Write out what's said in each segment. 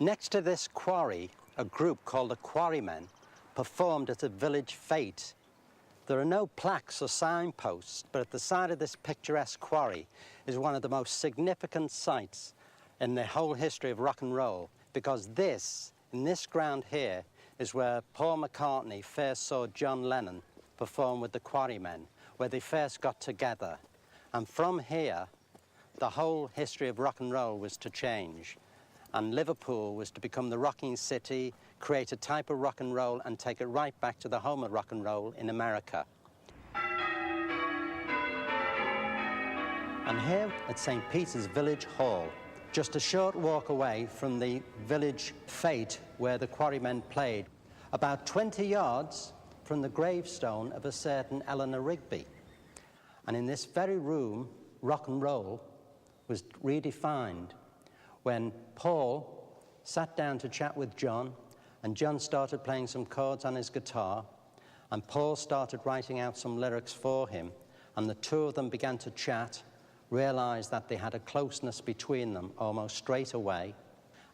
Next to this quarry, a group called the Quarrymen performed at a village fete. There are no plaques or signposts, but at the side of this picturesque quarry is one of the most significant sites in the whole history of rock and roll, because in this ground here, is where Paul McCartney first saw John Lennon perform with the Quarrymen, where they first got together. And from here, the whole history of rock and roll was to change. And Liverpool was to become the rocking city, create a type of rock and roll, and take it right back to the home of rock and roll in America. I'm here at St. Peter's Village Hall, just a short walk away from the village fete where the Quarrymen played, about 20 yards from the gravestone of a certain Eleanor Rigby. And in this very room, rock and roll was redefined when Paul sat down to chat with John, and John started playing some chords on his guitar, and Paul started writing out some lyrics for him, and the two of them began to chat, realized that they had a closeness between them almost straight away,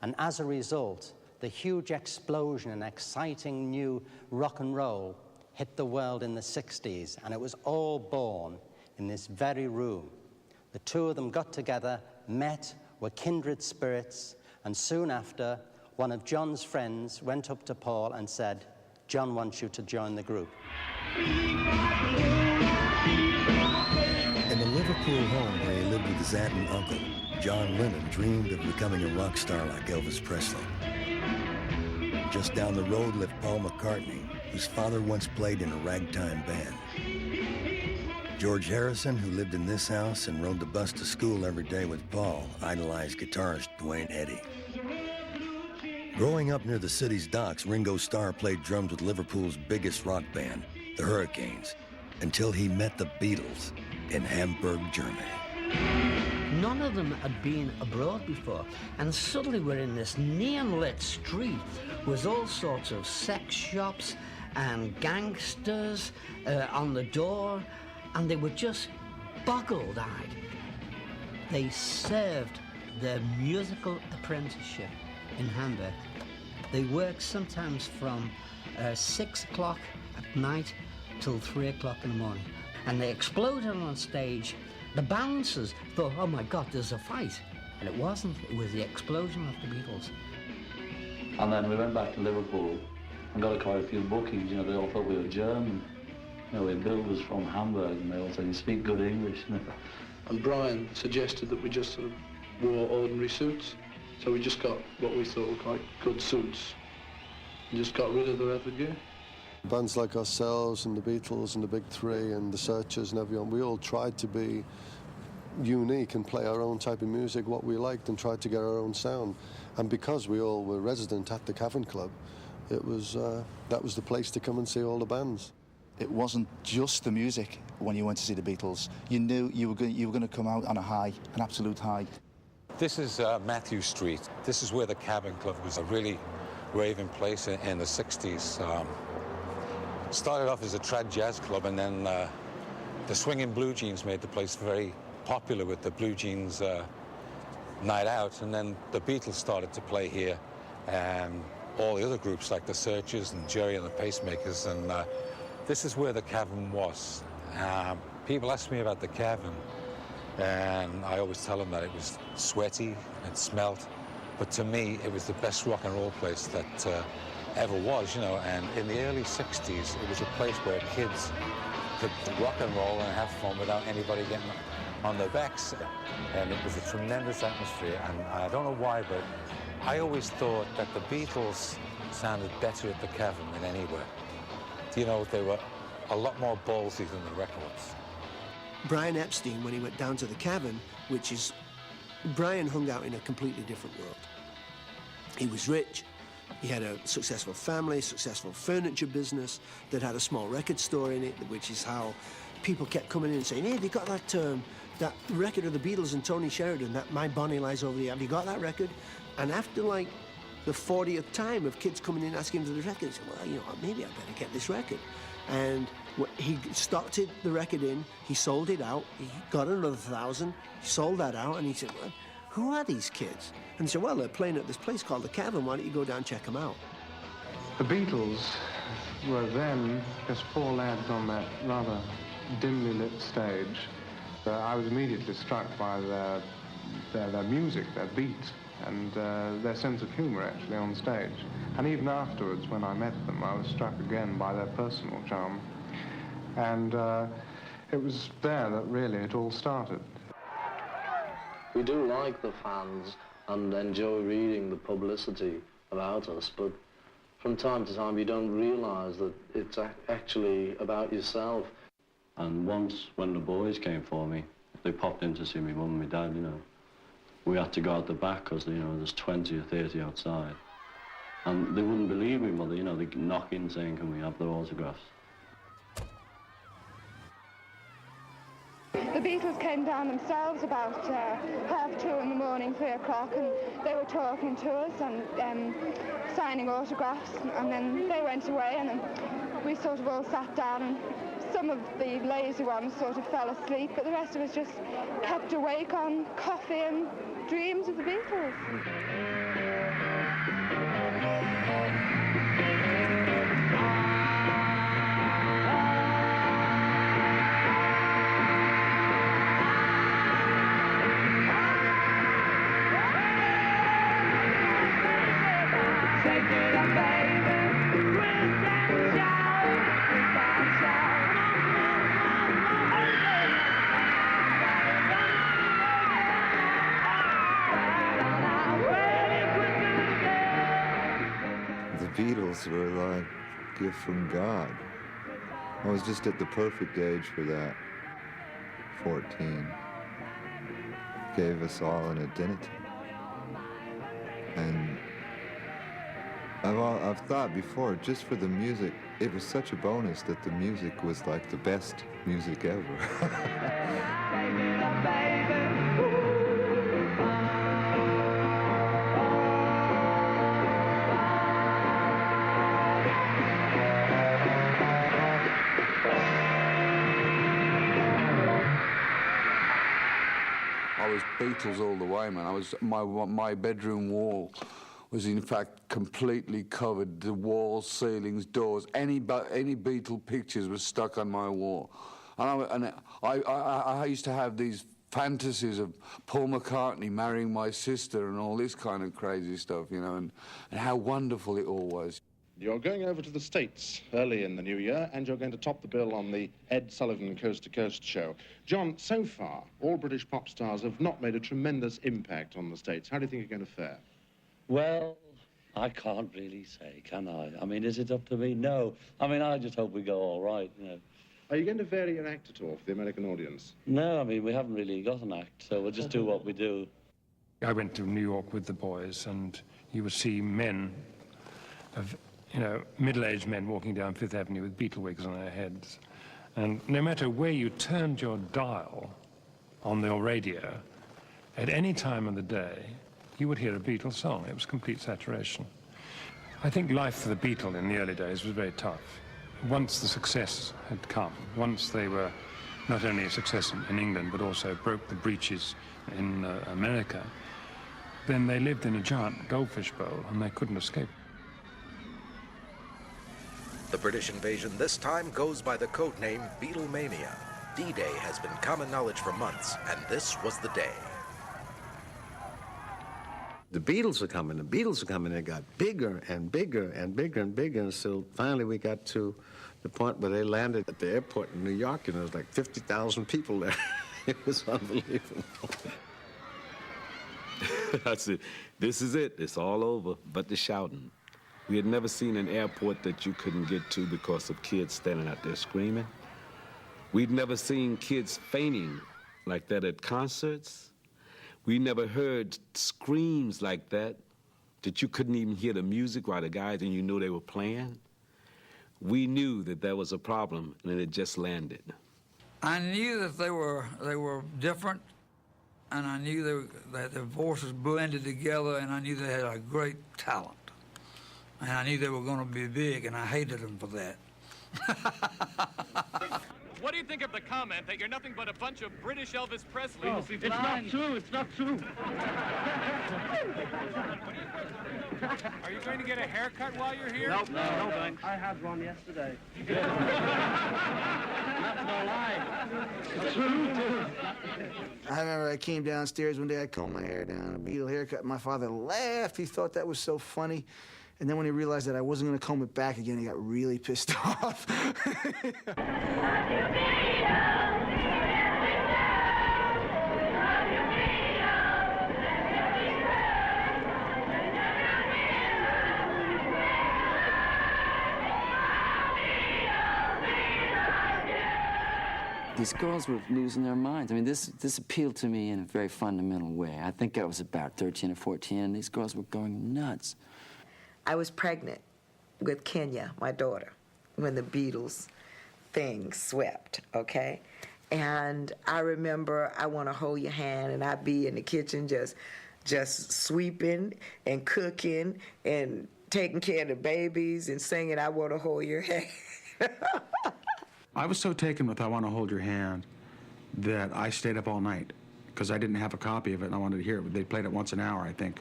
and as a result, the huge explosion and exciting new rock and roll hit the world in the 60s, and it was all born in this very room. The two of them got together, met, were kindred spirits, and soon after, one of John's friends went up to Paul and said, "John wants you to join the group." In the Liverpool home where he lived with his aunt and uncle, John Lennon dreamed of becoming a rock star like Elvis Presley. Just down the road lived Paul McCartney, whose father once played in a ragtime band. George Harrison, who lived in this house and rode the bus to school every day with Paul, idolized guitarist Duane Eddy. Growing up near the city's docks, Ringo Starr played drums with Liverpool's biggest rock band, the Hurricanes, until he met the Beatles in Hamburg, Germany. None of them had been abroad before, and suddenly we're in this neon-lit street with all sorts of sex shops and gangsters on the door, and they were just boggled-eyed. They served their musical apprenticeship in Hamburg. They worked sometimes from 6 o'clock at night till 3 o'clock in the morning. And they exploded on stage. The bouncers thought, oh my God, there's a fight. And it wasn't, it was the explosion of the Beatles. And then we went back to Liverpool and got quite a few bookings. You know, they all thought we were German. You know, we billed us from Hamburg, and they all said, you speak good English. You know? And Brian suggested that we just sort of wore ordinary suits. So we just got what we thought were quite good suits and just got rid of the leather gear. Bands like ourselves and the Beatles and the Big Three and the Searchers and everyone, we all tried to be unique and play our own type of music, what we liked, and tried to get our own sound. And because we all were resident at the Cavern Club, it was that was the place to come and see all the bands. It wasn't just the music when you went to see the Beatles. You knew you were going to come out on a high, an absolute high. This is Matthew Street. This is where the Cavern Club was a really raving place in the 60s. Started off as a trad jazz club, and then the swinging blue jeans made the place very popular with the blue jeans night out, and then the Beatles started to play here, and all the other groups like the Searchers and Jerry and the Pacemakers, and this is where the Cavern was. People ask me about the Cavern, and I always tell them that it was sweaty, it smelt, but to me it was the best rock and roll place that ever was, you know. And in the early 60s, it was a place where kids could rock and roll and have fun without anybody getting on their backs. And it was a tremendous atmosphere, and I don't know why, but I always thought that the Beatles sounded better at the Cavern than anywhere. You know, they were a lot more ballsy than the records. Brian Epstein, when he went down to the Cavern, which is, Brian hung out in a completely different world. He was rich. He had a successful family, successful furniture business that had a small record store in it, which is how people kept coming in and saying, hey, have you got that record of the Beatles and Tony Sheridan, that My Bonnie Lies Over the... Have you got that record? And after, like, the 40th time of kids coming in asking for the record, he said, well, you know, maybe I better get this record. And he started the record in, he sold it out, he got another 1,000, he sold that out, and he said, well, who are these kids? And they said, well, they're playing at this place called the Cavern. Why don't you go down and check them out? The Beatles were then just four lads on that rather dimly lit stage. I was immediately struck by their music, their beat, and their sense of humour actually on stage. And even afterwards, when I met them, I was struck again by their personal charm. And it was there that really it all started. We do like the fans and enjoy reading the publicity about us, but from time to time you don't realise that it's actually about yourself. And once when the boys came for me, they popped in to see me mum and my dad, you know. We had to go out the back because, you know, there's 20 or 30 outside. And they wouldn't believe me, mother, you know, they'd knock in saying, can we have their autographs? The Beatles came down themselves about 2:30 in the morning, 3 o'clock, and they were talking to us and signing autographs, and then they went away, and then we sort of all sat down, and some of the lazy ones sort of fell asleep, but the rest of us just kept awake on coffee and dreams of the Beatles. The Beatles were like a gift from God. I was just at the perfect age for that. 14. Gave us all an identity. And I've thought before, just for the music, it was such a bonus that the music was like the best music ever. I was Beatles all the way, man. I was my bedroom wall was in fact completely covered. The walls, ceilings, doors, any Beatle pictures were stuck on my wall. And I used to have these fantasies of Paul McCartney marrying my sister and all this kind of crazy stuff, you know, and how wonderful it all was. You're going over to the States early in the new year, and you're going to top the bill on the Ed Sullivan Coast to Coast show. John, so far, all British pop stars have not made a tremendous impact on the States. How do you think you're going to fare? Well, I can't really say, can I? I mean, is it up to me? No. I mean, I just hope we go all right, you know. Are you going to vary your act at all for the American audience? No, I mean, we haven't really got an act, so we'll just do what we do. I went to New York with the boys, and you would see men of, you know, middle-aged men walking down Fifth Avenue with Beatle wigs on their heads. And no matter where you turned your dial on your radio, at any time of the day, you would hear a Beatles song. It was complete saturation. I think life for the Beatles in the early days was very tough. Once the success had come, once they were not only a success in England, but also broke the breaches in America, then they lived in a giant goldfish bowl and they couldn't escape. The British invasion this time goes by the codename Beatlemania. D-Day has been common knowledge for months, and this was the day. The Beatles are coming, they got bigger and bigger and bigger and bigger, and so finally we got to the point where they landed at the airport in New York, and there was like 50,000 people there. It was unbelievable. I said, this is it, it's all over, but the shouting. We had never seen an airport that you couldn't get to because of kids standing out there screaming. We'd never seen kids fainting like that at concerts. We never heard screams like that you couldn't even hear the music while the guys and you knew they were playing. We knew that there was a problem, and it just landed. I knew that they were different, and I knew that their voices blended together, and I knew they had a great talent. And I knew they were going to be big, and I hated them for that. what do you think of the comment that you're nothing but a bunch of British Elvis Presley? Oh, it's not true. It's not true. Are you going to get a haircut while you're here? Nope, no thanks. I had one yesterday. That's no lie. It's true. I remember I came downstairs one day, I combed my hair down, a Beatle haircut. My father laughed. He thought that was so funny. And then when he realized that I wasn't going to comb it back again, he got really pissed off. These girls were losing their minds. I mean, this appealed to me in a very fundamental way. I think I was about 13 or 14, and these girls were going nuts. I was pregnant with Kenya, my daughter, when the Beatles thing swept, okay? And I remember I Want to Hold Your Hand, and I'd be in the kitchen just sweeping and cooking and taking care of the babies and singing I Want to Hold Your Hand. I was so taken with I Want to Hold Your Hand that I stayed up all night because I didn't have a copy of it and I wanted to hear it. They played it once an hour, I think.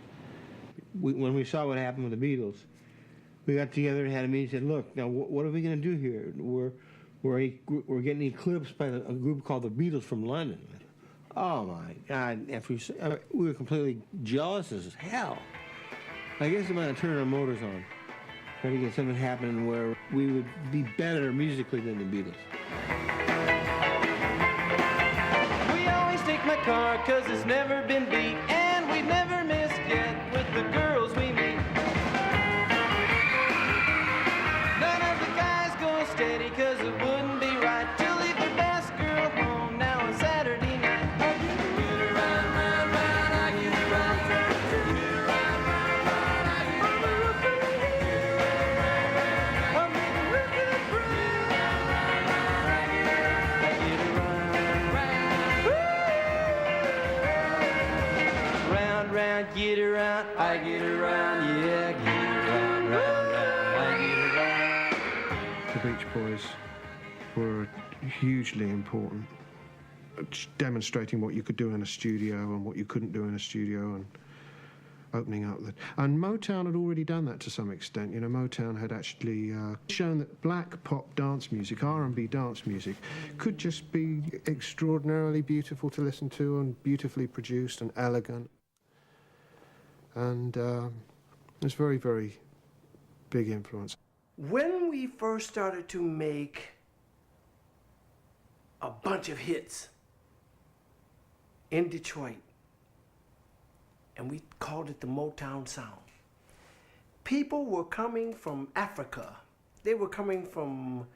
When we saw what happened with the Beatles, we got together and had a meeting and said, look, now what are we going to do here? We're getting eclipsed by a group called the Beatles from London. Oh, my God. We were completely jealous as hell. I guess we might have turned our motors on. Try to get something happening where we would be better musically than the Beatles. We always take my car 'cause it's never been beat, and we've never missed yet with the girls we meet. None of the guys go steady 'cause it wouldn't be right to leave the best girl home now on Saturday night. I get around, round, round, I get around, get around, round, round, I get around. Get around, I get around, yeah, get around, round, round, I get around. The Beach Boys were hugely important, demonstrating what you could do in a studio and what you couldn't do in a studio, and opening up that. And Motown had already done that to some extent. You know, Motown had actually shown that black pop dance music, R&B dance music, could just be extraordinarily beautiful to listen to and beautifully produced and elegant. And it was very, very big influence. When we first started to make a bunch of hits in Detroit, and we called it the Motown sound, people were coming from Africa. They were coming from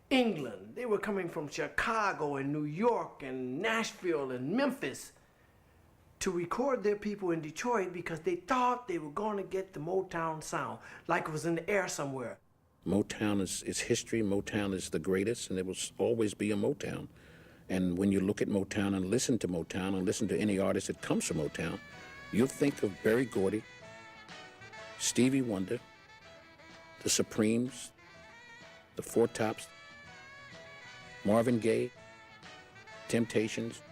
England. They were coming from Chicago and New York and Nashville and Memphis to record their people in Detroit because they thought they were going to get the Motown sound, like it was in the air somewhere. Motown is history. Motown is the greatest, and there will always be a Motown. And when you look at Motown and listen to any artist that comes from Motown, you'll think of Berry Gordy, Stevie Wonder, the Supremes, the Four Tops, Marvin Gaye, Temptations.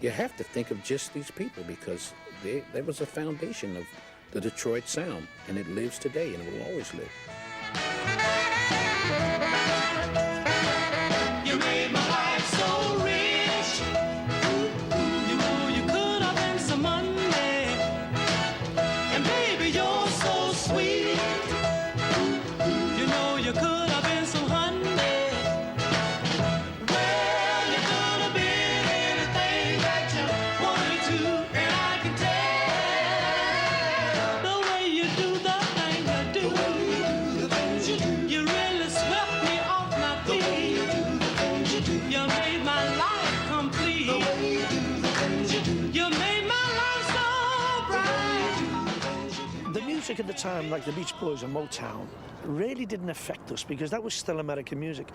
You have to think of just these people because there was a foundation of the Detroit sound, and it lives today, and it will always live. You made my life so rich. You know you could have been some money. And baby, you're so sweet. You know you could have been some honey. Well, you could have been anything that you wanted to, and I can tell the way you do the thing you do. You really swept me off my feet. You made my life complete. You made my life so bright. The music at the time, like the Beach Boys and Motown, really didn't affect us because that was still American music.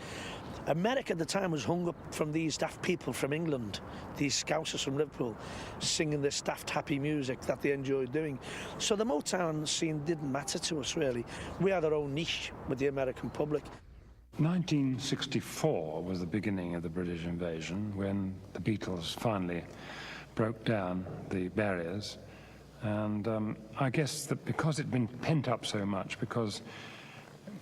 America at the time was hung up from these daft people from England, these Scousers from Liverpool, singing this daft happy music that they enjoyed doing. So the Motown scene didn't matter to us, really. We had our own niche with the American public. 1964 was the beginning of the British invasion, when the Beatles finally broke down the barriers. And I guess that because it'd been pent up so much, because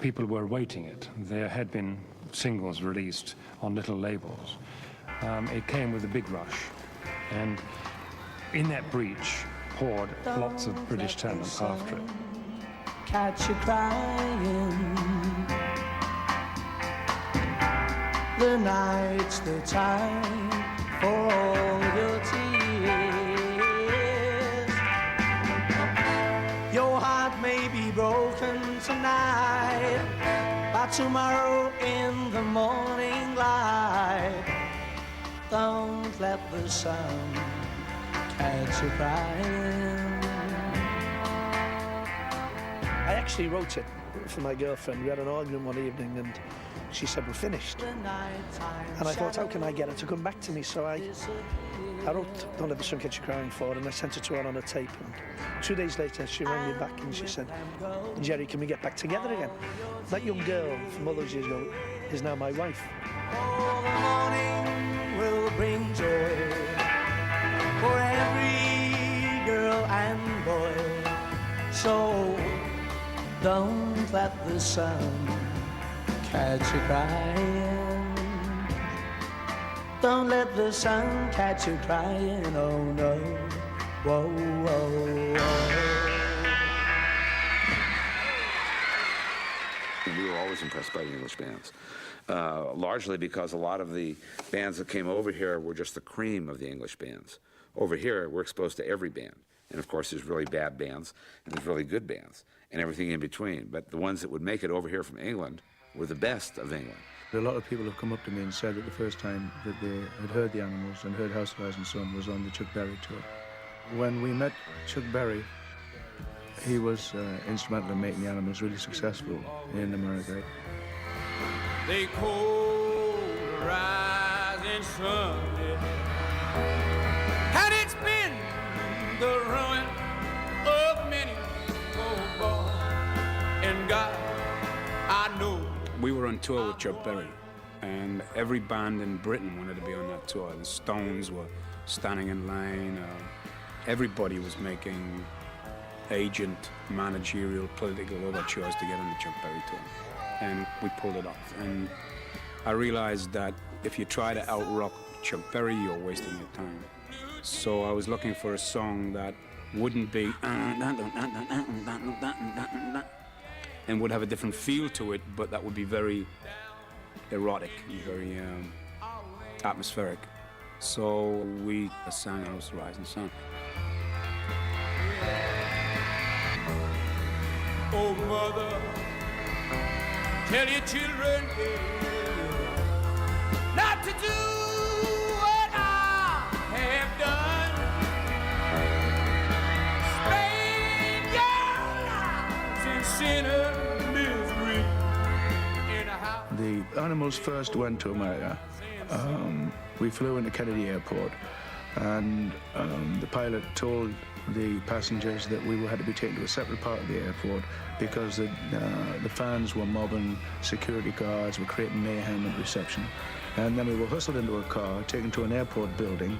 people were awaiting it, there had been singles released on little labels, it came with a big rush. And in that breach poured lots of British talent after it. Catch you crying. The night's the time for all your tears. Your heart may be broken tonight, but tomorrow in the morning light, don't let the sun catch you crying. I actually wrote it for my girlfriend. We had an argument one evening and she said, we're finished. And I thought, how can I get her to come back to me? So I wrote Don't Let the Sun Catch You Crying for her, and I sent it to her on a tape. And 2 days later, she rang me back and she said, Jerry, can we get back together again? That young girl from all those years ago is now my wife. Oh, the morning will bring joy for every girl and boy. So don't let the sun catch you crying. Don't let the sun catch you crying, oh no. Whoa, whoa, whoa. We were always impressed by the English bands, largely because a lot of the bands that came over here were just the cream of the English bands. Over here, we're exposed to every band. And of course, there's really bad bands, and there's really good bands, and everything in between. But the ones that would make it over here from England were the best of England. A lot of people have come up to me and said that the first time that they had heard the Animals and heard House of Rising Sun was on the Chuck Berry tour. When we met Chuck Berry, he was instrumental in making the Animals really successful in America. They cold rising sun, and it's been the ruin of many old boys. And God, I know. We were on tour with Chuck Berry, and every band in Britain wanted to be on that tour. The Stones were standing in line. Everybody was making agent, managerial, political overtures to get on the Chuck Berry tour. And we pulled it off. And I realized that if you try to out-rock Chuck Berry, you're wasting your time. So I was looking for a song that wouldn't be and would have a different feel to it, but that would be very erotic and very atmospheric. So we sang House of Rising Sun. Oh, mother, tell your children not to do what I have done. Spend your lives in sin and misery in a house. The Animals first went to America. We flew into Kennedy Airport, and the pilot told the passengers that we had to be taken to a separate part of the airport because the fans were mobbing, security guards were creating mayhem at reception. And then we were hustled into a car, taken to an airport building.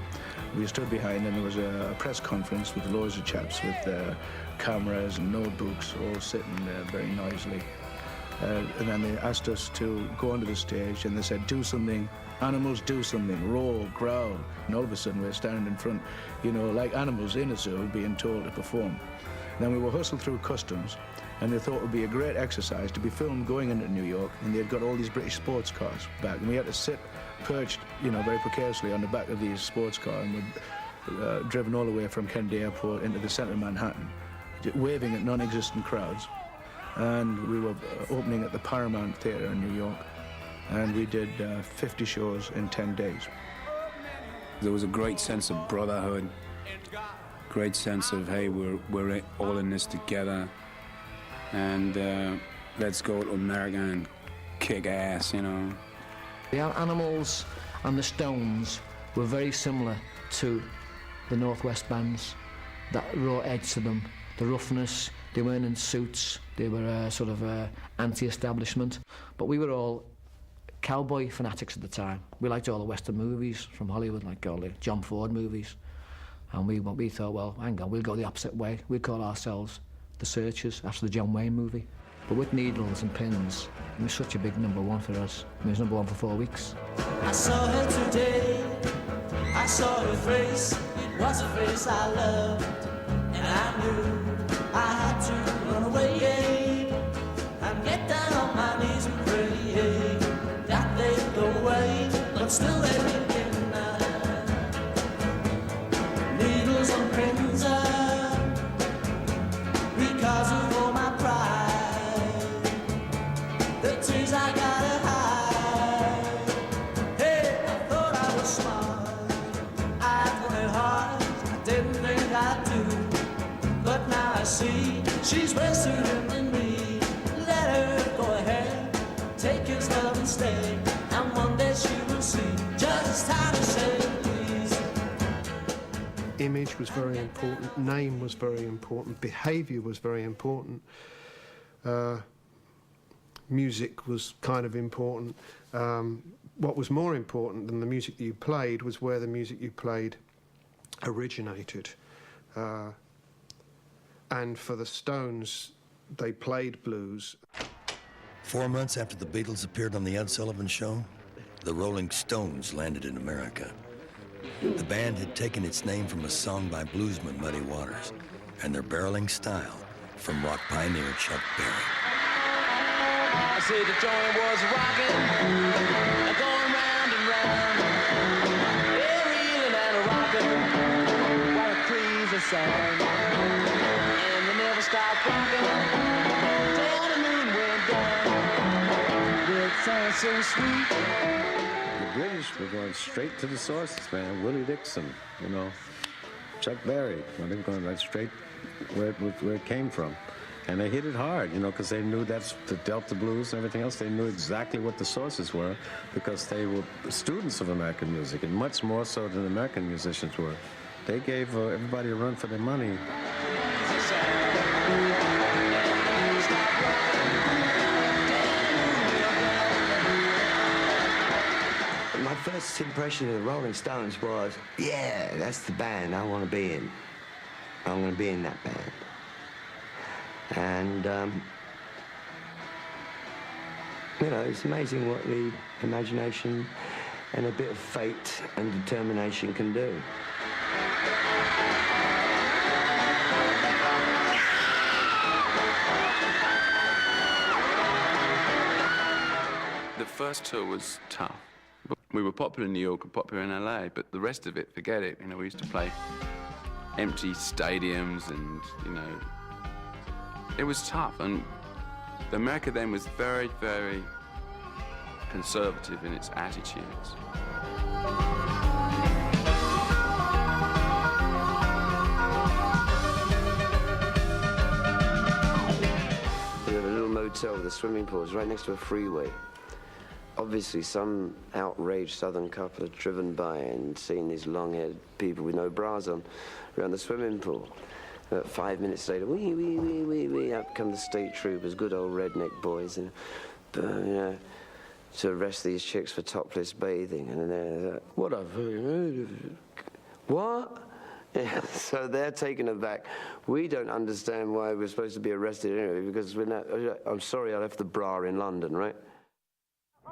We stood behind, and there was a press conference with loads of chaps with cameras and notebooks all sitting there very noisily. And then they asked us to go onto the stage, and they said, do something, Animals, do something, roar, growl. And all of a sudden we're standing in front, you know, like animals in a zoo being told to perform. And then we were hustled through customs, and they thought it would be a great exercise to be filmed going into New York, and they'd got all these British sports cars back, and we had to sit perched, you know, very precariously on the back of these sports cars, and we're driven all the way from Kennedy Airport into the center of Manhattan, waving at non-existent crowds. And we were opening at the Paramount Theater in New York, and we did 50 shows in 10 days. There was a great sense of brotherhood, great sense of, hey, we're all in this together, and let's go to America and kick ass, you know. The Animals and the Stones were very similar to the Northwest bands, that raw edge to them, the roughness. They weren't in suits, they were sort of anti-establishment, but we were all cowboy fanatics at the time. We liked all the Western movies from Hollywood, like all the John Ford movies. And we thought, well, hang on, we'll go the opposite way. We'll call ourselves the Searchers after the John Wayne movie. But with Needles and Pins, it was such a big #1 for us. It was #1 for 4 weeks. I saw her today, I saw her face, it was a face I loved, and I knew I had to run away, and get down on my knees and pray, that they'd go away, but still they begin now. Needles and pins because of all my pride, the tears I gotta hide. Hey, I thought I was smart, I worked hard, I didn't think I'd do, but now I see she's way sooner than me. Let her go ahead, take his love and stay, and one day she will see just how to say please. Image was very important, name was very important, behaviour was very important, music was kind of important. What was more important than the music that you played was where the music you played originated. And for the Stones, they played blues. 4 months after the Beatles appeared on The Ed Sullivan Show, the Rolling Stones landed in America. The band had taken its name from a song by bluesman Muddy Waters, and their barreling style from rock pioneer Chuck Berry. I said the joint was rocking, going round and round. Yeah, reeling and rocking, what a crazy sound. And they never stopped rocking till the moon went down. It sounds so sweet. The British were going straight to the sources, man. Willie Dixon, you know, Chuck Berry. Well, they were going right straight where it came from. And they hit it hard, you know, because they knew that's the Delta blues and everything else. They knew exactly what the sources were because they were students of American music, and much more so than American musicians were. They gave everybody a run for their money. My first impression of the Rolling Stones was, yeah, that's the band I want to be in. I'm going to be in that band. And, you know, it's amazing what the imagination and a bit of fate and determination can do. The first tour was tough. We were popular in New York and popular in LA, but the rest of it, forget it. You know, we used to play empty stadiums and, you know, it was tough. And America then was very, very conservative in its attitudes. We had a little motel with a swimming pool. It was right next to a freeway. Obviously, some outraged southern couple had driven by and seen these long-haired people with no bras on around the swimming pool. 5 minutes later, wee, wee, wee, wee, wee, up come the state troopers, good old redneck boys, and, you know, to arrest these chicks for topless bathing. And then they're like, what a... What? Yeah, so they're taken aback. We don't understand why we're supposed to be arrested anyway, because we're not... I'm sorry I left the bra in London, right?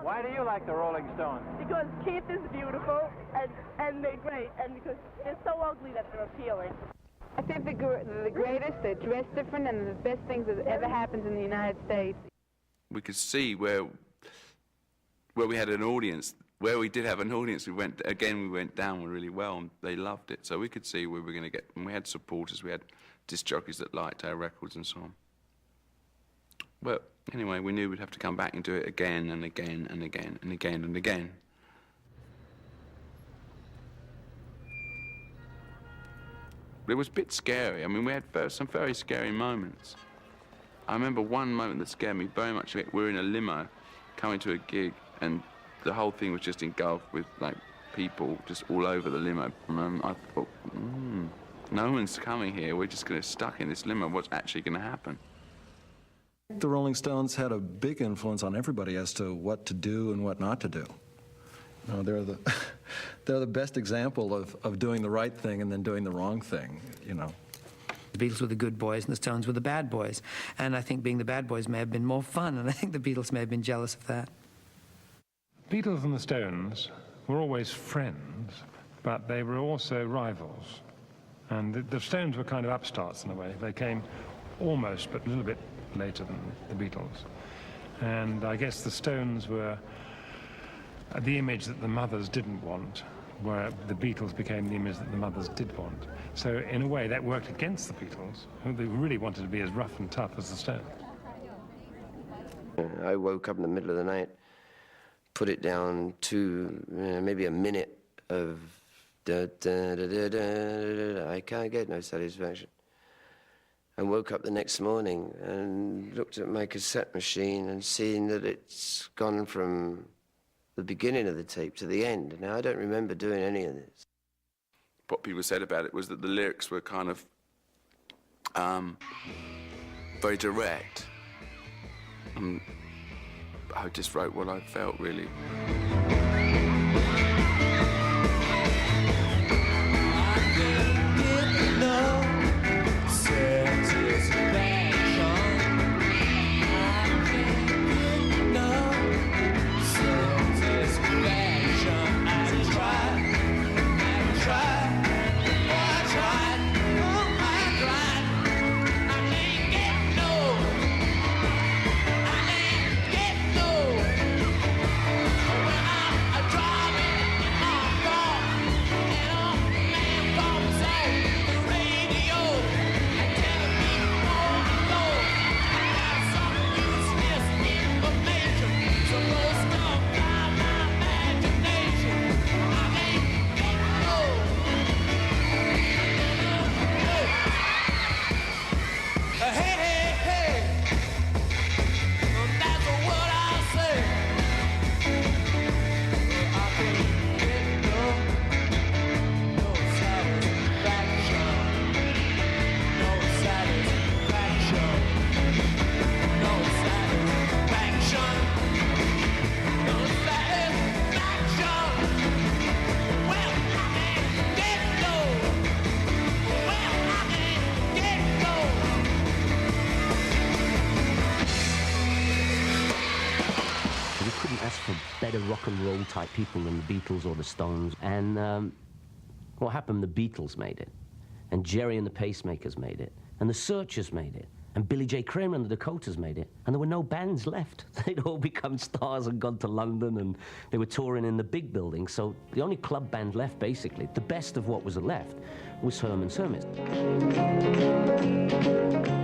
Why do you like the Rolling Stones? Because Keith is beautiful, and they're great, and because they're so ugly that they're appealing. I think the greatest, they dress different, and the best things that ever happens in the United States. We could see where we had an audience, where we did have an audience, we went down really well, and they loved it. So we could see where we were going to get, and we had supporters, we had disc jockeys that liked our records and so on. But anyway, we knew we'd have to come back and do it again and again and again and again and again. It was a bit scary. I mean, we had some very scary moments. I remember one moment that scared me very much. We were in a limo coming to a gig, and the whole thing was just engulfed with, like, people just all over the limo. And I thought, no one's coming here. We're just going to stuck in this limo. What's actually going to happen? The Rolling Stones had a big influence on everybody as to what to do and what not to do. You know, they're the best example of doing the right thing and then doing the wrong thing, you know. The Beatles were the good boys and the Stones were the bad boys. And I think being the bad boys may have been more fun, and I think the Beatles may have been jealous of that. Beatles and the Stones were always friends, but they were also rivals. And the Stones were kind of upstarts in a way. They came almost, but a little bit later than the Beatles. And I guess the Stones were the image that the mothers didn't want, where the Beatles became the image that the mothers did want. So in a way that worked against the Beatles, who they really wanted to be as rough and tough as the Stones. I woke up in the middle of the night, put it down to maybe a minute of da, da, da, da, da, da, I can't get no satisfaction. And woke up the next morning and looked at my cassette machine and seen that it's gone from the beginning of the tape to the end. Now, I don't remember doing any of this. What people said about it was that the lyrics were kind of very direct. I just wrote what I felt, really. Better rock and roll type people than the Beatles or the Stones. And what happened, the Beatles made it, and Jerry and the Pacemakers made it, and the Searchers made it, and Billy J. Kramer and the Dakotas made it, and there were no bands left. They'd all become stars and gone to London, and they were touring in the big buildings, so the only club band left, basically, the best of what was left, was Herman's Hermits.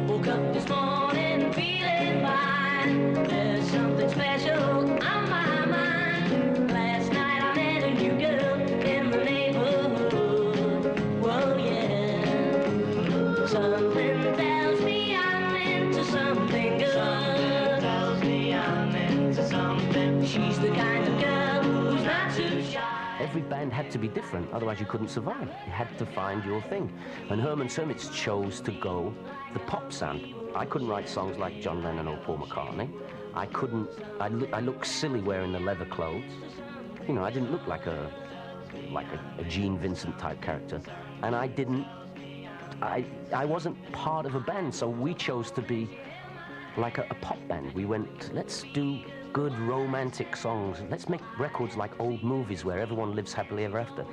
Woke up this morning feeling fine. There's something special on my mind. Last night I met a new girl in the neighborhood. Whoa, yeah. Something tells me I'm into something good. Something tells me I'm into something. She's the kind of girl who's not too shy. Every band had to be different, otherwise you couldn't survive. You had to find your thing. And Herman's Hermits chose to go the pop sound. I couldn't write songs like John Lennon or Paul McCartney. I looked silly wearing the leather clothes. You know, I didn't look like a Gene Vincent type character. And I wasn't part of a band, so we chose to be like a pop band. We went, let's do good romantic songs. Let's make records like old movies where everyone lives happily ever after.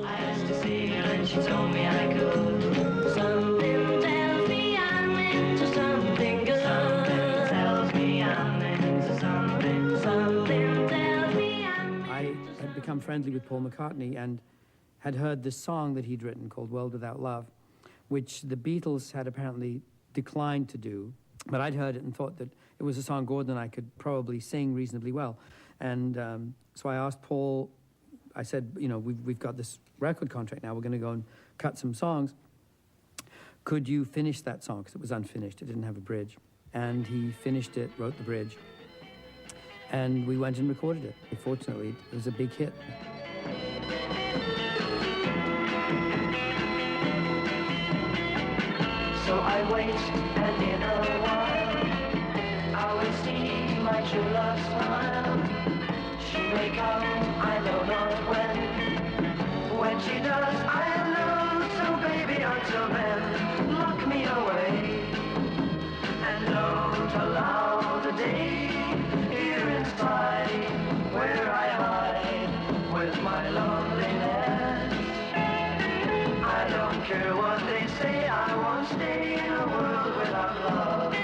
I asked to see her and she told me I could. Something tells me I'm into something good. Something tells me I'm into something. Something tells me I'm... I had become friendly with Paul McCartney and had heard this song that he'd written called World Without Love, which the Beatles had apparently declined to do. But I'd heard it and thought that it was a song Gordon and I could probably sing reasonably well. And so I asked Paul, I said, you know, we've got this record contract now, we're going to go and cut some songs. Could you finish that song? Because it was unfinished, it didn't have a bridge. And he finished it, wrote the bridge. And we went and recorded it. Fortunately, it was a big hit. So I wait, and in a while she'll last smile. She may come, I know not when. When she does, I'll know. So baby, until then, lock me away. And don't allow the day here inside where I hide with my loneliness. I don't care what they say, I won't stay in a world without love.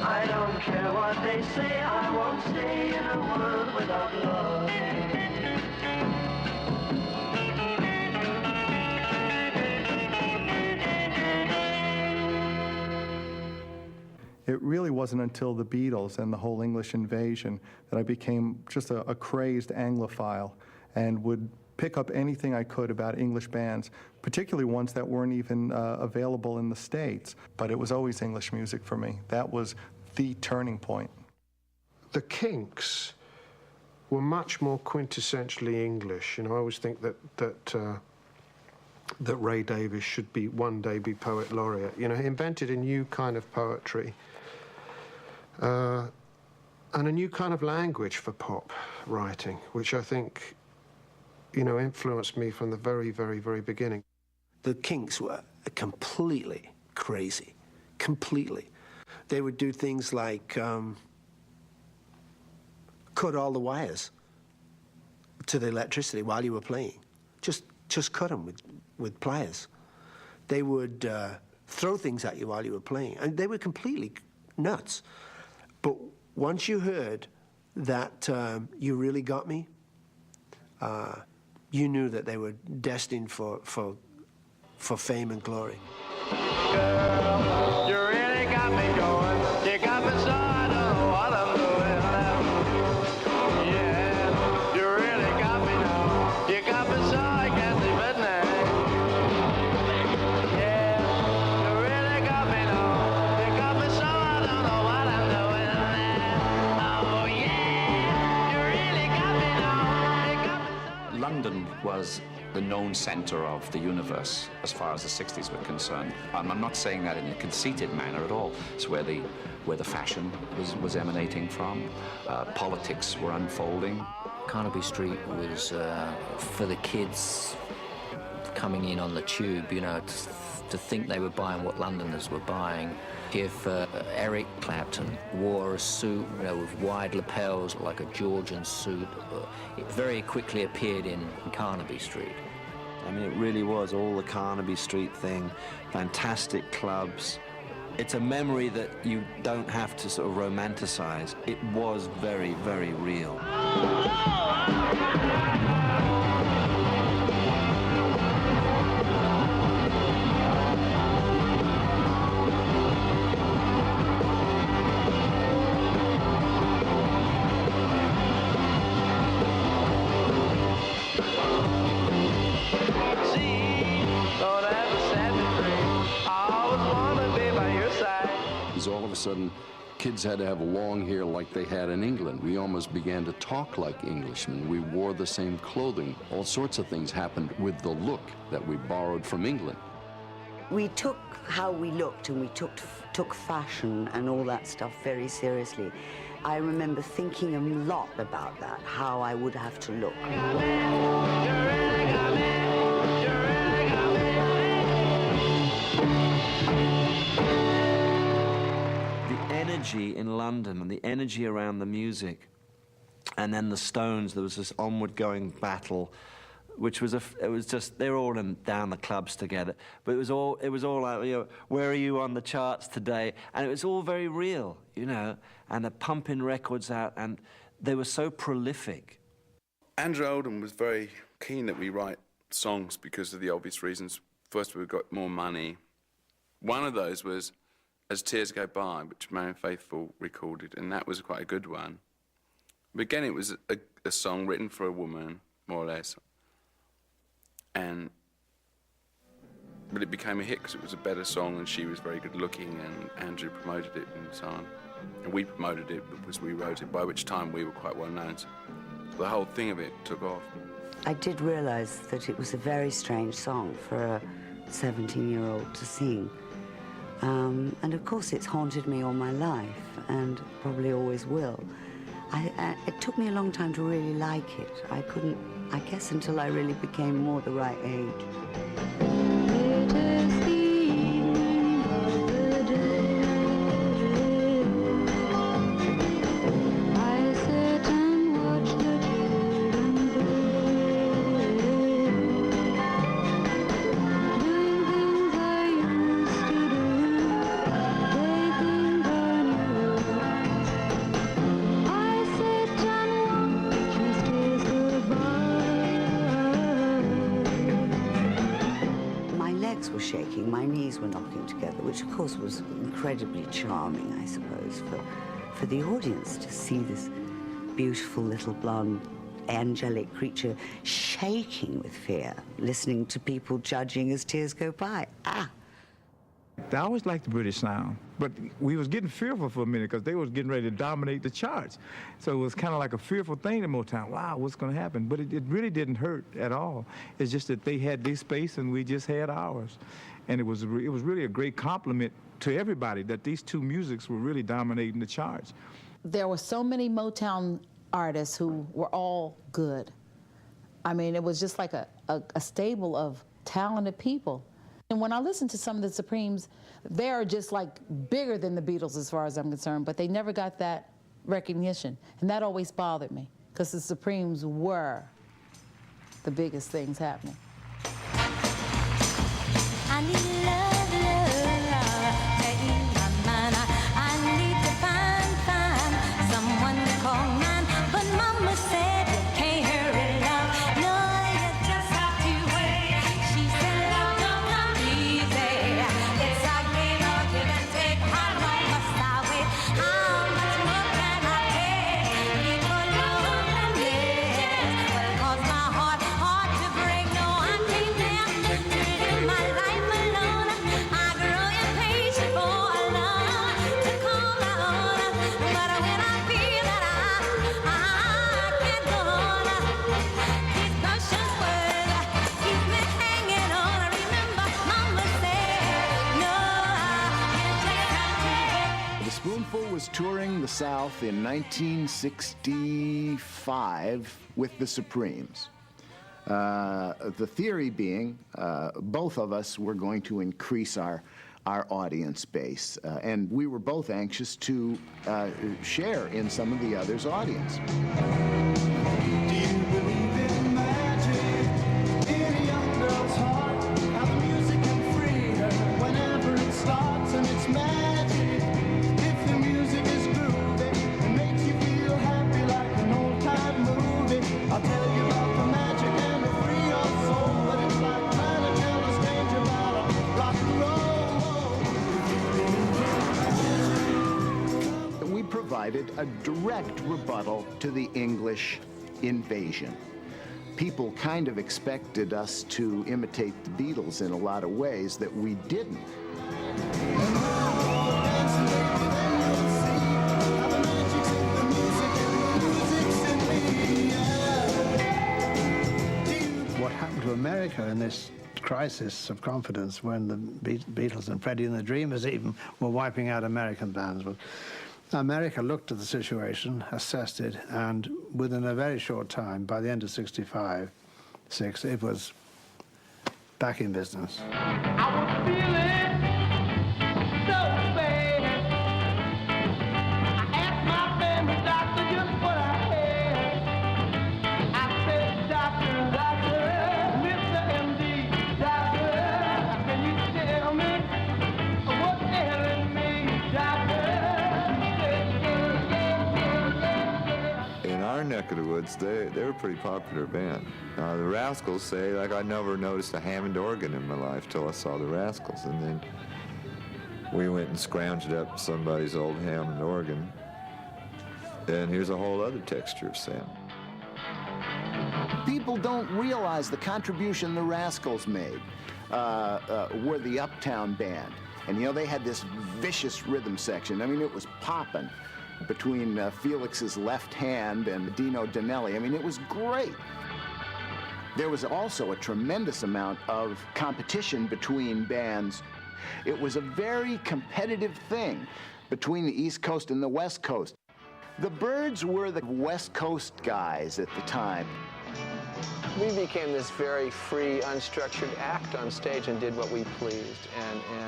I don't care what they say, I won't stay in a world without love. It really wasn't until the Beatles and the whole English invasion that I became just a crazed Anglophile and would pick up anything I could about English bands, particularly ones that weren't even available in the States. But it was always English music for me. That was the turning point. The Kinks were much more quintessentially English. You know, I always think that Ray Davies should be one day be poet laureate. You know, he invented a new kind of poetry and a new kind of language for pop writing, which I think, you know, influenced me from the very, very, very beginning. The Kinks were completely crazy, completely. They would do things like cut all the wires to the electricity while you were playing. Just cut them with pliers. They would throw things at you while you were playing, and they were completely nuts. But once you heard that You Really Got Me, you knew that they were destined for fame and glory. Girl, you really got me going. You got me so I don't know what I'm doing now. Yeah, you really got me now. You got me so I can't sleep at night. Yeah, you really got me now. You got me so I don't know what I'm doing now. Oh yeah, you really got me now. You got me so. London was the known center of the universe as far as the 60s were concerned. And I'm not saying that in a conceited manner at all. It's where the fashion was emanating from. Politics were unfolding. Carnaby Street was for the kids coming in on the tube, you know, to think they were buying what Londoners were buying. If Eric Clapton wore a suit, you know, with wide lapels, like a Georgian suit, it very quickly appeared in Carnaby Street. I mean, it really was all the Carnaby Street thing, fantastic clubs. It's a memory that you don't have to sort of romanticize. It was very, very real. All of a sudden, kids had to have long hair like they had in England. We almost began to talk like Englishmen. We wore the same clothing. All sorts of things happened with the look that we borrowed from England. We took how we looked and we took fashion and all that stuff very seriously. I remember thinking a lot about that, how I would have to look. Energy in London and the energy around the music, and then the Stones, there was this onward going battle, which was it was just, they were all down the clubs together, but it was all like, you know, where are you on the charts today? And it was all very real, you know, and they're pumping records out, and they were so prolific. Andrew Oldham was very keen that we write songs because of the obvious reasons. First, we got more money. One of those was As Tears Go By, which Marianne Faithfull recorded, and that was quite a good one. But again, it was a song written for a woman, more or less. But it became a hit because it was a better song and she was very good looking, and Andrew promoted it and so on. And we promoted it because we wrote it, by which time we were quite well known. So the whole thing of it took off. I did realize that it was a very strange song for a 17-year-old to sing. And of course it's haunted me all my life, and probably always will. It took me a long time to really like it. I couldn't, I guess, until I really became more the right age. Were shaking, my knees were knocking together, which of course was incredibly charming, I suppose, for the audience to see this beautiful little blonde angelic creature shaking with fear, listening to people judging as tears go by. I always liked the British sound, but we was getting fearful for a minute because they was getting ready to dominate the charts. So it was kind of like a fearful thing in Motown. Wow, what's going to happen? But it really didn't hurt at all. It's just that they had their space and we just had ours. And it was really a great compliment to everybody that these two musics were really dominating the charts. There were so many Motown artists who were all good. I mean, it was just like a stable of talented people. And when I listen to some of the Supremes, they are just like bigger than the Beatles as far as I'm concerned, but they never got that recognition. And that always bothered me, because the Supremes were the biggest things happening. I need love, in my mind. I need to find someone to call mine. But Mama said you can't hurry love. No, you just have to wait. She said love don't come easy. It's a game of give and take. How long must I wait? How much more can I take? People love and yes. Well, 'cause my heart hard to break. No, I can't bear to live my life alone. I grow impatient for love to call my own. But when I feel that I can't go on, these precious words keep me hanging on. I remember Mama said, no, you just have to The Spoonful was touring the South in 1965 with the Supremes. The theory being, both of us were going to increase our audience base, and we were both anxious to share in some of the other's audience. I'll tell you about the magic and the free your soul, but it's like trying to tell a stranger about a rock and roll. We provided a direct rebuttal to the English invasion. People kind of expected us to imitate the Beatles in a lot of ways that we didn't. What happened to America in this crisis of confidence when the Beatles and Freddie and the Dreamers even were wiping out American bands? Well, America looked at the situation, assessed it, and within a very short time, by the end of '65, it was back in business. I was feeling so bad. I asked my family doctor just what I had. I said, doctor, Mr. MD, doctor, can you tell me what's ailing me, doctor? In our neck of the woods, they were a pretty popular band. The Rascals say, like, I never noticed a Hammond organ in my life till I saw the Rascals, and then we went and scrounged up somebody's old Hammond organ, and here's a whole other texture of sound. People don't realize the contribution the Rascals made. Were the Uptown Band. And, you know, they had this vicious rhythm section. I mean, it was popping between Felix's left hand and Dino Danelli. I mean, it was great. There was also a tremendous amount of competition between bands It was a very competitive thing between the East Coast and the West Coast. The Byrds were the West Coast guys at the time. We became this very free, unstructured act on stage and did what we pleased,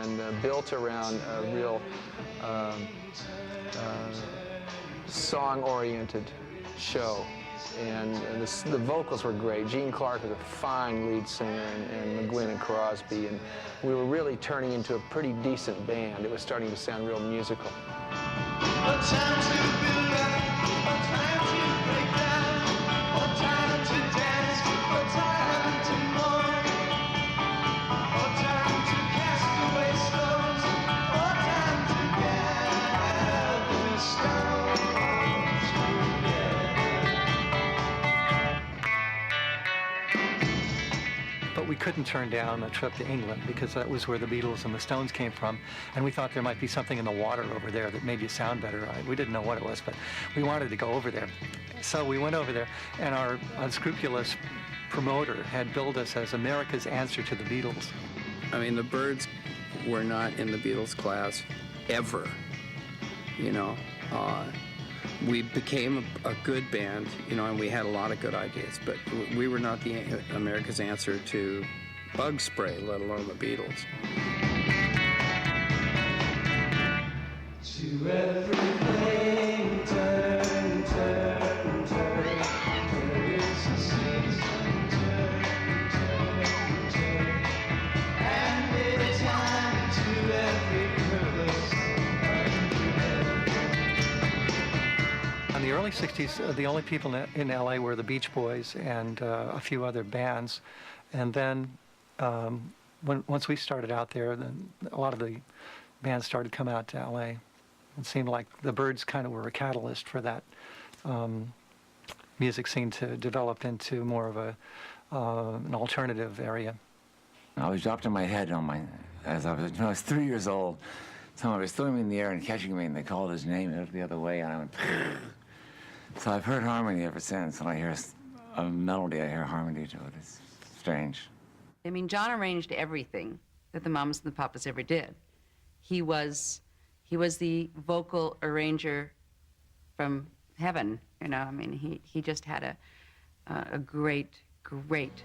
and built around a real song-oriented show. And the vocals were great. Gene Clark was a fine lead singer, and McGuinn and Crosby, and we were really turning into a pretty decent band. It was starting to sound real musical. What time to build up, what time to break down, what time to dance, what time to mourn, what time to cast away stones, what time to gather stones together. But we couldn't turn down a trip to England because that was where the Beatles and the Stones came from, and we thought there might be something in the water over there that made you sound better. We didn't know what it was, but we wanted to go over there. So we went over there, and our unscrupulous promoter had billed us as America's answer to the Beatles. I mean, the Byrds were not in the Beatles class ever, you know. We became a good band, you know, and we had a lot of good ideas, but we were not the America's answer to bug spray, let alone the Beatles. To everything, turn, turn, turn. There is a season, turn, turn, turn. And a time to every purpose In the early 60s, the only people in LA were the Beach Boys and a few other bands. And then once we started out there, then a lot of the bands started coming out to LA. It seemed like the Byrds kind of were a catalyst for that music scene to develop into more of an alternative area. I always dropped on my head as I was, when I was 3 years old. Someone was throwing me in the air and catching me, and they called his name, and I looked the other way, and I went, So I've heard harmony ever since. When I hear a melody, I hear harmony to it. It's strange. I mean, John arranged everything that the Mamas and the Papas ever did. He was the vocal arranger from heaven, you know. I mean, he just had a great, great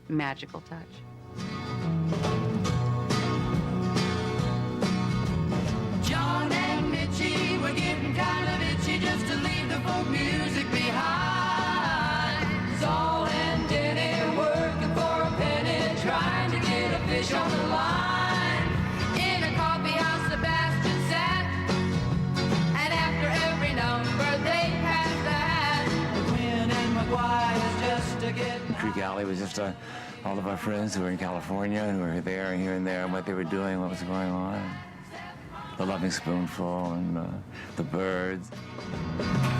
magical touch. John and Mitchie were getting kind of itchy just to leave the folk music behind. Saul and Denny working for a penny, trying to get a fish on the line. In a coffee house, Sebastian sat, and after every number they had that. Quinn and McGuire's just to get. Creek Alley was just all of our friends who were in California and who were there and here and there, and what they were doing, what was going on. The Loving Spoonful and the Byrds.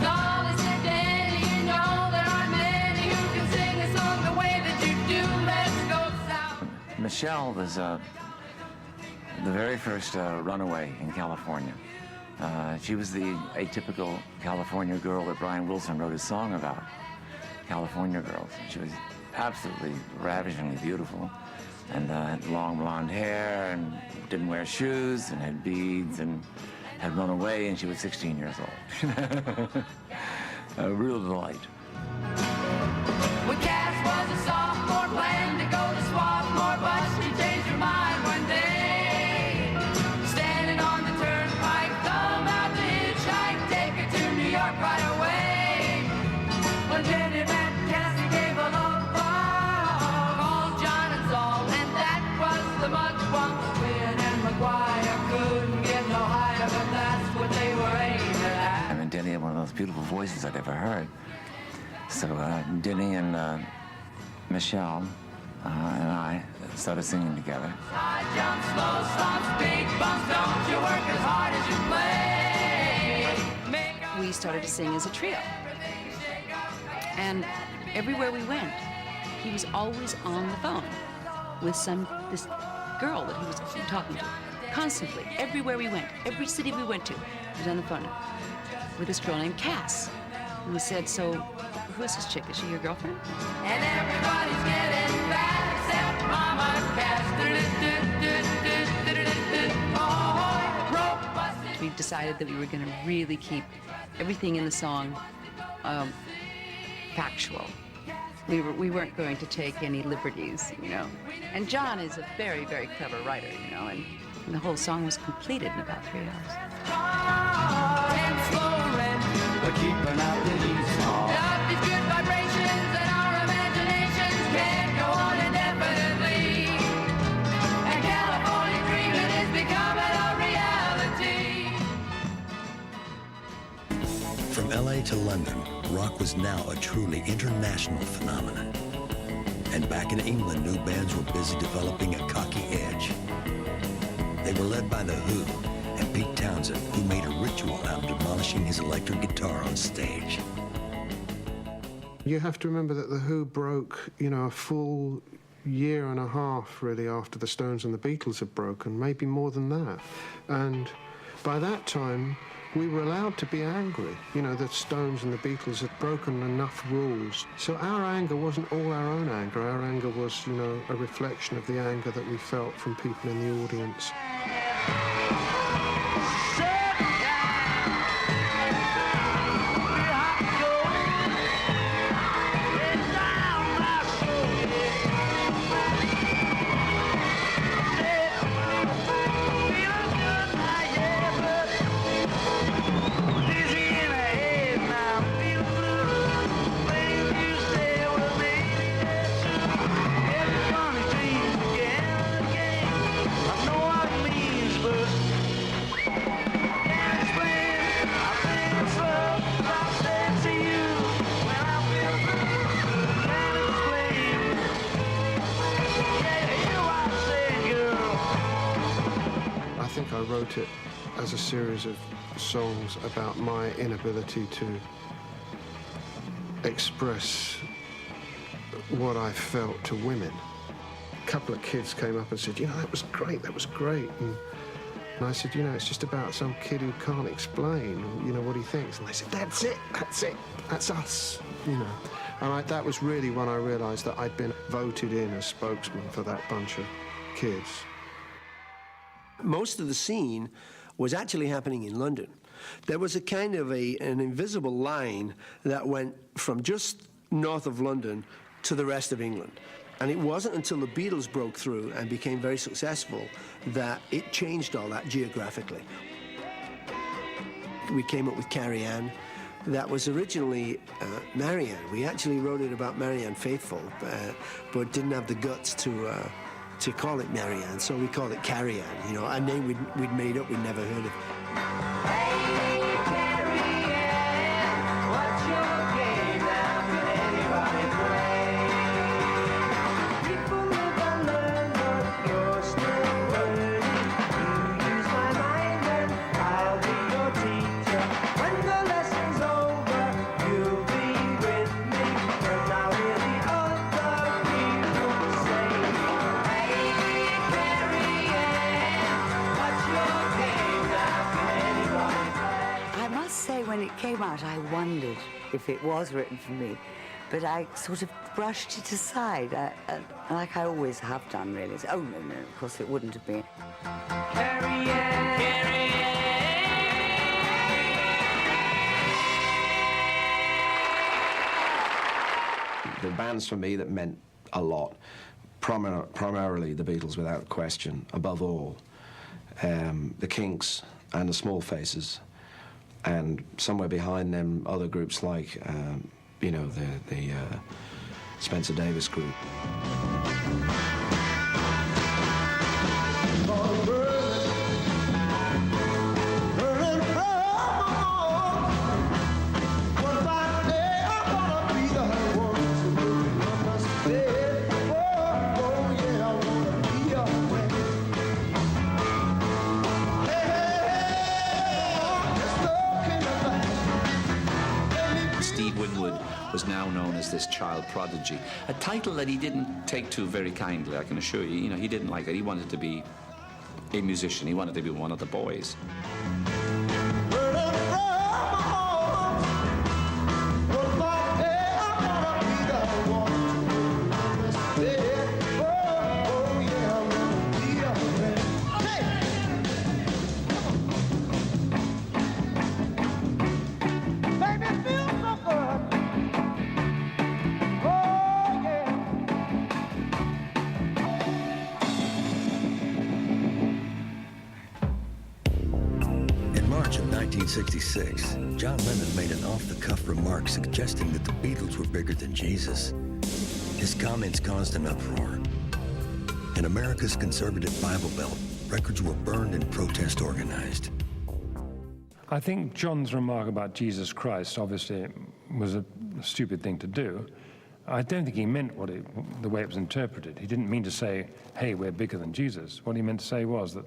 Solly said, Danny, you know there aren't many who can sing a song the way that you do. Let's go south. Michelle was the very first runaway in California. She was the atypical California girl that Brian Wilson wrote his song about, California Girls. She was absolutely ravishingly beautiful, and had long blonde hair, and didn't wear shoes, and had beads, and had run away, and she was 16 years old. A real delight. When Cass was a sophomore, planned to go to Swarthmore, but she changed her mind one day. Standing on the turnpike, thumb out to hitchhike, take her to New York right away. When Jenny met Cass, he gave a love bomb, called John and Saul, and that was the mud swamp. Quinn and McGuire couldn't get no higher, but that's what they were aiming at. I mean, Denny had one of those beautiful voices I'd ever heard. So Denny and Michelle and I started singing together. High jumps, low slumps, big bumps, don't you work as hard as you play. We started to sing as a trio. And everywhere we went, he was always on the phone with this girl that he was talking to. Constantly, everywhere we went, every city we went to, he was on the phone with this girl named Cass. And we said, so who's this chick? Is she your girlfriend? And everybody's getting back except Mama Cass. decided that we were going to really keep everything in the song factual. We weren't going to take any liberties, you know. And John is a very, very clever writer, you know, and the whole song was completed in about 3 hours. Keeping out the east. Love is good vibrations and our imaginations can go on indefinitely. And California dreaming is becoming a reality. From LA to London, rock was now a truly international phenomenon. And back in England, new bands were busy developing a cocky edge. They were led by The Who and Pete Townsend, who made a ritual out of demolishing his electric guitar on stage. You have to remember that The Who broke, you know, a full year and a half, really, after the Stones and the Beatles had broken, maybe more than that. And by that time, we were allowed to be angry. You know, the Stones and the Beatles had broken enough rules. So our anger wasn't all our own anger. Our anger was, you know, a reflection of the anger that we felt from people in the audience. I wrote it as a series of songs about my inability to express what I felt to women. A couple of kids came up and said, you know, that was great, that was great. And I said, you know, it's just about some kid who can't explain, you know, what he thinks. And they said, that's it, that's us, you know. And that was really when I realised that I'd been voted in as spokesman for that bunch of kids. Most of the scene was actually happening in London. There was a kind of an invisible line that went from just north of London to the rest of England. And it wasn't until the Beatles broke through and became very successful that it changed all that geographically. We came up with Carrie Ann. That was originally Marianne. We actually wrote it about Marianne Faithfull, but didn't have the guts to call it Marianne, so we called it Carrie Ann, you know, a name we'd made up, we'd never heard of. When it came out, I wondered if it was written for me, but I sort of brushed it aside, like I always have done, really. Oh, no, of course it wouldn't have been. Carrie Ann, Carrie Ann. The bands for me that meant a lot, primarily the Beatles, without question, above all, the Kinks and the Small Faces. And somewhere behind them, other groups like, you know, the Spencer Davis group. Was now known as this child prodigy, a title that he didn't take to very kindly, I can assure you. You know, he didn't like it. He wanted to be a musician. He wanted to be one of the boys. 1966, John Lennon made an off-the-cuff remark suggesting that the Beatles were bigger than Jesus. His comments caused an uproar. In America's conservative Bible Belt, records were burned and protest organized. I think John's remark about Jesus Christ obviously was a stupid thing to do. I don't think he meant the way it was interpreted. He didn't mean to say, hey, we're bigger than Jesus. What he meant to say was that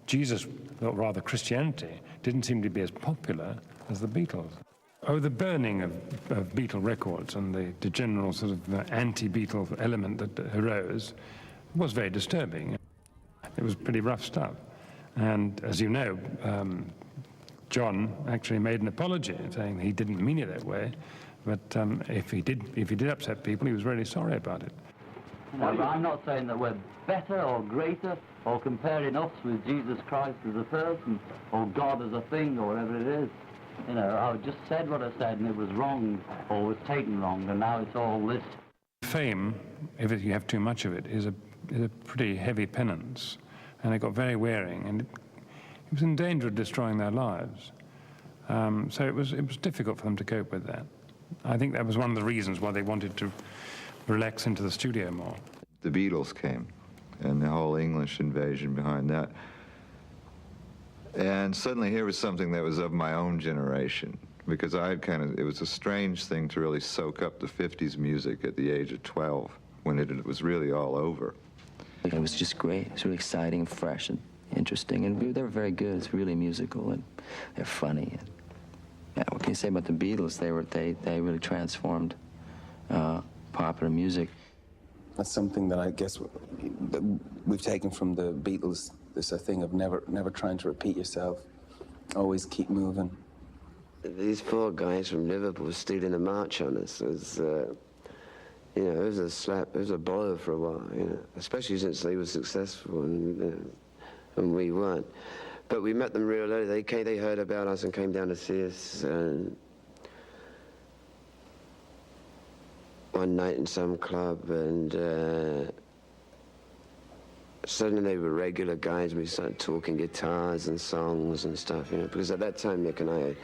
Jesus, or rather Christianity, didn't seem to be as popular as the Beatles. Oh, the burning of Beatle records and the general sort of anti-Beatle element that arose was very disturbing. It was pretty rough stuff. And as you know, John actually made an apology, saying he didn't mean it that way, but if he did upset people, he was really sorry about it. No, I'm not saying that we're better or greater or comparing us with Jesus Christ as a person or God as a thing or whatever it is. You know, I just said what I said and it was wrong or was taken wrong, and now it's all this. Fame, if you have too much of it, is a pretty heavy penance, and it got very wearing, and it was in danger of destroying their lives. So it was difficult for them to cope with that. I think that was one of the reasons why they wanted to relax into the studio more. The Beatles came, and the whole English invasion behind that. And suddenly here was something that was of my own generation, because I had it was a strange thing to really soak up the 50s music at the age of 12, when it was really all over. It was just great. It was really exciting and fresh and interesting, and they were very good. It's really musical, and they're funny. And, yeah, what can you say about the Beatles? They really transformed popular music. That's something that I guess we've taken from the Beatles, this thing of never trying to repeat yourself, always keep moving. These poor guys from Liverpool stealing a march on us was, you know, it was a slap, it was a blow for a while, you know, especially since they were successful and we weren't. But we met them real early. They heard about us and came down to see us. One night in some club, and suddenly they were regular guys. We started talking guitars and songs and stuff, you know, because at that time Nick and I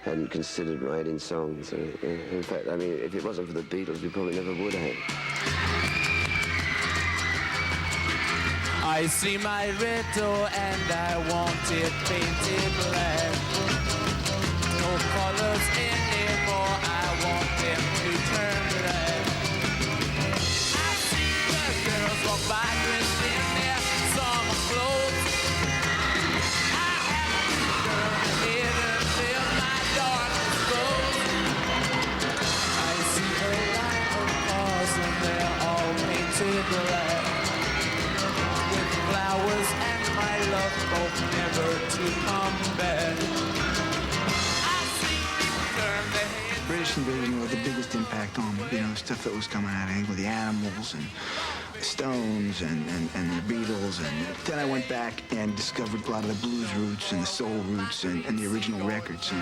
hadn't considered writing songs. In fact, I mean, if it wasn't for the Beatles, we probably never would have. I see my riddle and I want it painted black. No colors anymore, I want them to turn black. I see the girls walk by dressed in their summer clothes. I have to turn ahead until my darkness goes. I see a line of cars and they're all painted black. Flowers and my love both never to come back. I see people turn their heads. British invasion was the biggest impact on, you know, stuff that was coming out of England, the Animals and the Stones and the Beatles. And then I went back and discovered a lot of the blues roots and the soul roots and the original records.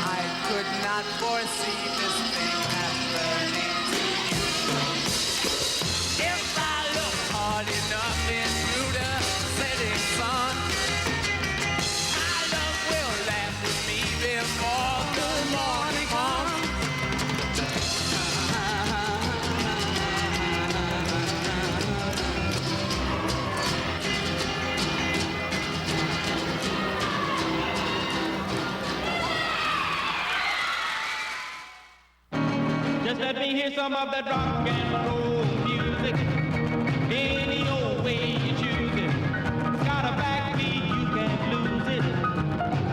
I could not foresee this thing happening. Hard enough into the setting sun, my love will laugh with me before the morning comes. Just let me hear some of that rock and roll music. Any old way you choose it. It's got a backbeat, you can't lose it.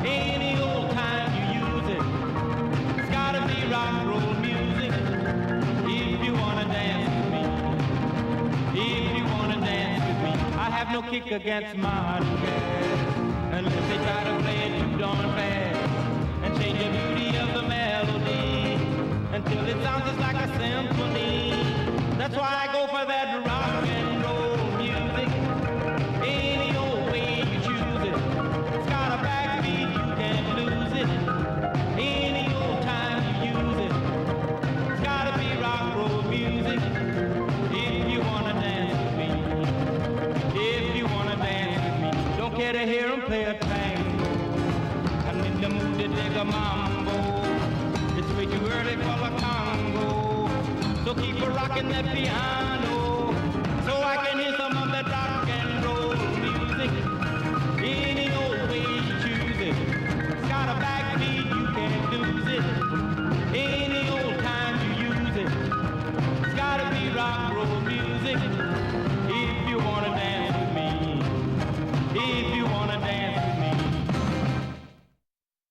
Any old time you use it. It's gotta be rock and roll music. If you wanna dance with me. If you wanna dance with me. I have no kick against modern jazz, unless they try to play it too darn fast and change the beauty of the melody until it sounds just like a symphony. That's why I go for that rock and roll music. Any old way you choose it. It's got a backbeat, you can't lose it. Any old time you use it. It's gotta be rock and roll music. If you wanna dance with me. If you wanna dance with me. Don't care to hear 'em mambo. It's way too early for the Congo. So keep a rocking that piano.